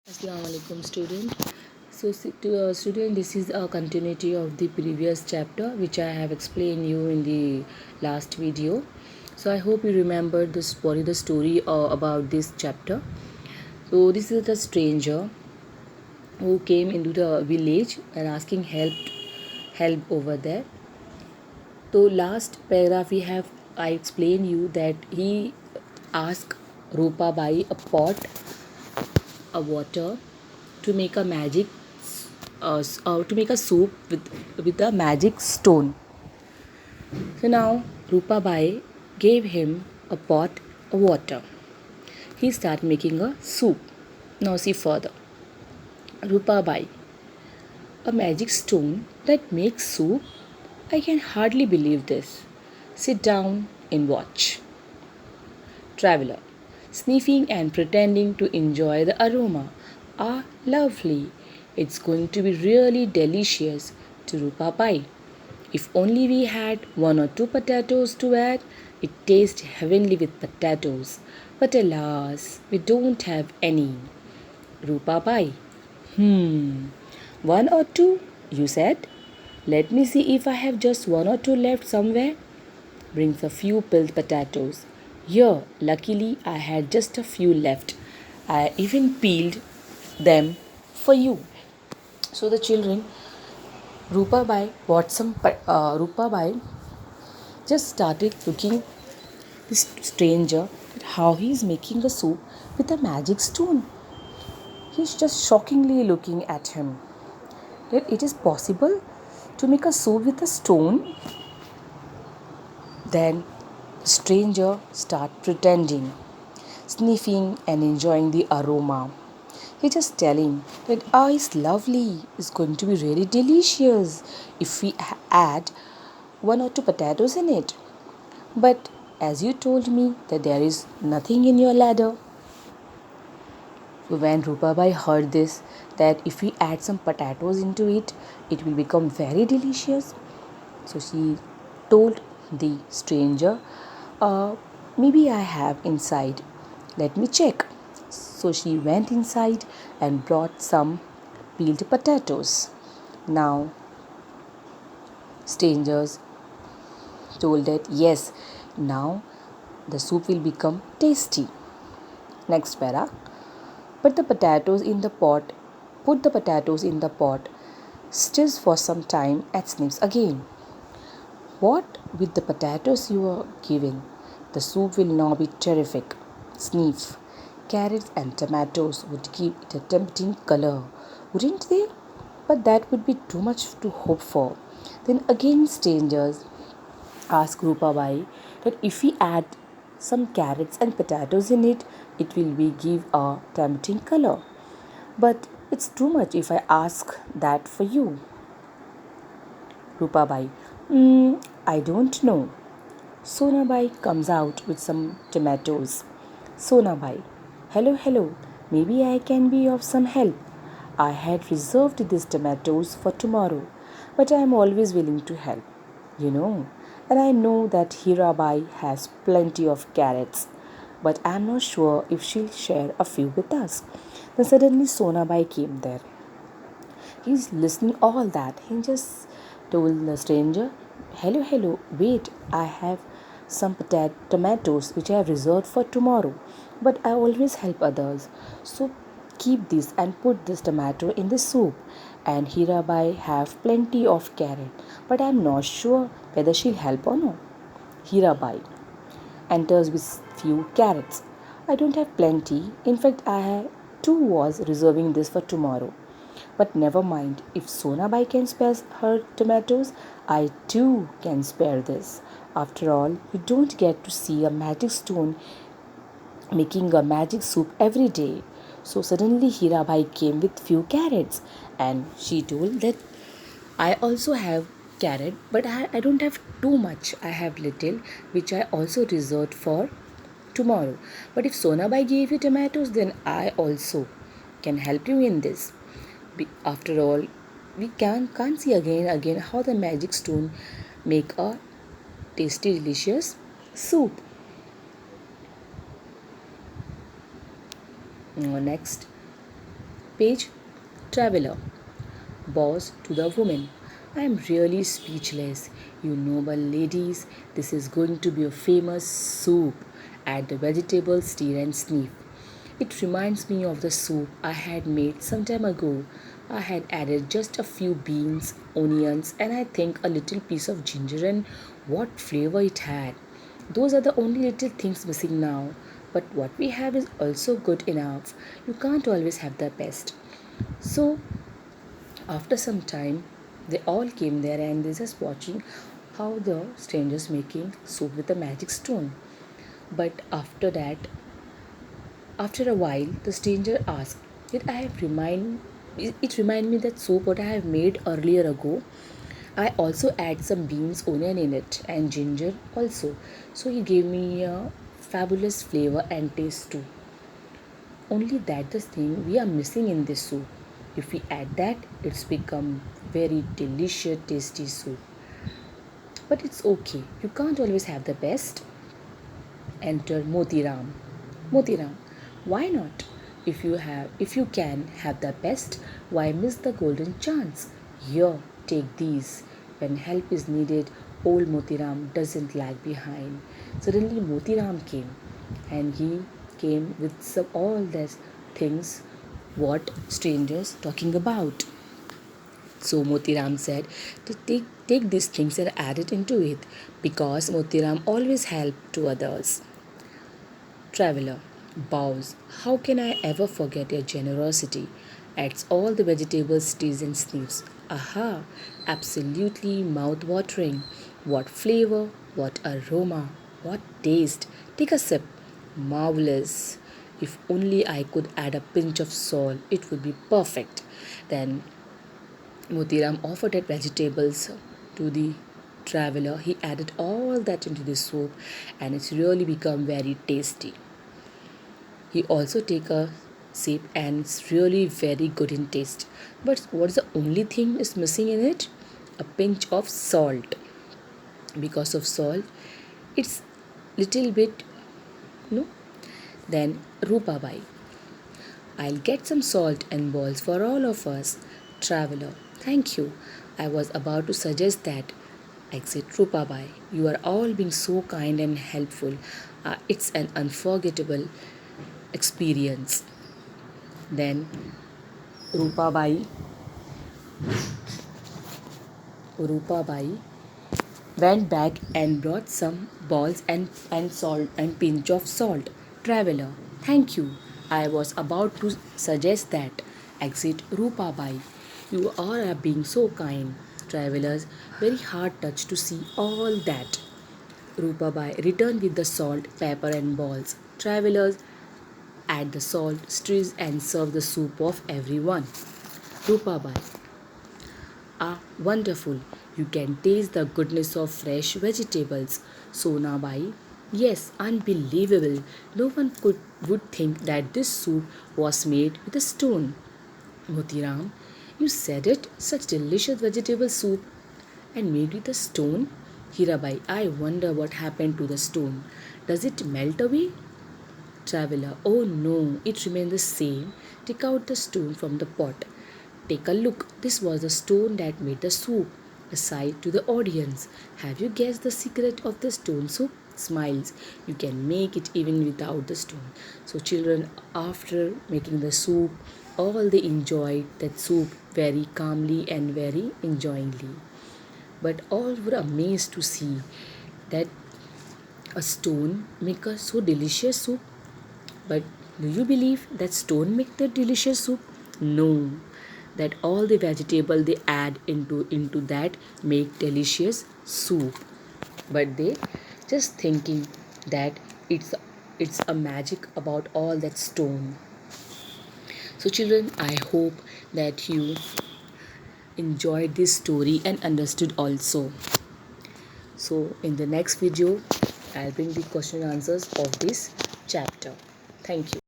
Assalamu alaikum student. Student, this is a continuity of the previous chapter which I have explained you in the last video. So I hope you remember this what is the story about this chapter. So this is the stranger who came into the village and asking help over there. So last paragraph we have I explained you that he asked Rupa Bai a pot of water to make a to make a soup with a magic stone. So now Rupa Bai gave him a pot of water. He started making a soup. Now see further. Rupa Bai, a magic stone that makes soup? I can hardly believe this. Sit down and watch. Traveler, sniffing and pretending to enjoy the aroma. Ah, lovely. It's going to be really delicious to Rupa Pai. If only we had one or two potatoes to add, it tastes heavenly with potatoes. But alas, we don't have any. Rupa Pai. One or two, you said? Let me see if I have just one or two left somewhere. Brings a few peeled potatoes. Here, luckily, I had just a few left. I even peeled them for you. So the children, Rupa Bai just started looking this stranger at how he is making a soup with a magic stone. He's just shockingly looking at him. That it is possible to make a soup with a stone. Then the stranger started pretending, sniffing and enjoying the aroma. He just telling that it's lovely, it's going to be really delicious if we add one or two potatoes in it. But as you told me that there is nothing in your ladder. So when Rupabai heard this, that if we add some potatoes into it, it will become very delicious. So she told the stranger, maybe I have inside. Let me check. So she went inside and brought some peeled potatoes. Now, strangers told that yes, now the soup will become tasty. Next para. Put the potatoes in the pot, stirs for some time and sniffs again. What with the potatoes you are giving? The soup will now be terrific. Sniff. Carrots and tomatoes would give it a tempting color, wouldn't they? But that would be too much to hope for. Then again strangers ask Rupabai that if we add some carrots and potatoes in it, it will be give a tempting color. But it's too much if I ask that for you. Rupabai, I don't know. Sonabai comes out with some tomatoes. Sonabai, hello, maybe I can be of some help. I had reserved these tomatoes for tomorrow, but I am always willing to help, you know. And I know that Hirabai has plenty of carrots, but I am not sure if she'll share a few with us. Then suddenly Sonabai came there. He's listening all that. He just told the stranger, hello, wait, I have some tomatoes which I have reserved for tomorrow. But I always help others. So keep this and put this tomato in the soup. And Hirabai have plenty of carrot. But I'm not sure whether she'll help or not. Hirabai enters with few carrots. I don't have plenty. In fact, I too was reserving this for tomorrow. But never mind, if Sonabai can spare her tomatoes, I too can spare this. After all, you don't get to see a magic stone making a magic soup every day. So suddenly Hirabai came with few carrots and she told that I also have carrot, but I don't have too much. I have little which I also reserved for tomorrow. But if Sonabai gave you tomatoes, then I also can help you in this. After all, we can't see again how the magic stone make a tasty delicious soup. Next, page. Traveler. Boss to the woman. I am really speechless. You noble ladies, this is going to be a famous soup at the vegetable stir and sniff. It reminds me of the soup I had made some time ago. I had added just a few beans, onions, and I think a little piece of ginger, and what flavor it had. Those are the only little things missing now. But what we have is also good enough. You can't always have the best. So after some time, they all came there and they just watching how the strangers making soup with a magic stone. But after a while, the stranger asked, "Did I have remind it remind me that soup what I have made earlier ago? I also add some beans, onion in it, and ginger also. So he gave me a fabulous flavor and taste too. Only that the thing we are missing in this soup. If we add that, it's become very delicious, tasty soup. But it's okay. You can't always have the best." Enter Motiram. Motiram, why not? If you can have the best, why miss the golden chance? Here, take these. When help is needed, old Motiram doesn't lag behind. Suddenly Motiram came, and he came with some all these things what strangers talking about. So Motiram said to take these things and add it into it, because Motiram always helped to others. Traveler bows. How can I ever forget your generosity? Adds all the vegetables, teas, and sniffs. Aha! Absolutely mouth-watering. What flavor, what aroma, what taste. Take a sip. Marvelous. If only I could add a pinch of salt, it would be perfect. Then Motiram offered that vegetables to the traveler. He added all that into the soup, and it's really become very tasty. He also take a sip, and it's really very good in taste. But what's the only thing is missing in it? A pinch of salt. Because of salt, it's little bit no. Then Rupabai. I'll get some salt and balls for all of us. Traveler, thank you. I was about to suggest that. Exit Rupabai. You are all being so kind and helpful. It's an unforgettable experience. Then Rupabai, Rupabai went back and brought some balls and salt and pinch of salt. Traveler, thank you. I was about to suggest that. Exit Rupabai. You all are being so kind. Travelers, very hard touch to see all that. Rupabai returned with the salt, pepper, and balls. Travelers, add the salt, stir, and serve the soup of everyone. Rupabai. Ah, wonderful. You can taste the goodness of fresh vegetables. Sonabai. Yes, unbelievable. No one would think that this soup was made with a stone. Motiram, you said it. Such delicious vegetable soup and made with a stone? Hirabai, I wonder what happened to the stone. Does it melt away? Traveler, oh no, it remained the same. Take out the stone from the pot. Take a look. This was the stone that made the soup. Aside to the audience, have you guessed the secret of the stone soup? Smiles. You can make it even without the stone. So children, after making the soup, all they enjoyed that soup very calmly and very enjoyingly. But all were amazed to see that a stone make a so delicious soup. But do you believe that stone make the delicious soup? No. That all the vegetable they add into that make delicious soup. But they just thinking that it's a magic about all that stone. So children, I hope that you enjoyed this story and understood also. So in the next video, I'll bring the question and answers of this chapter. Thank you.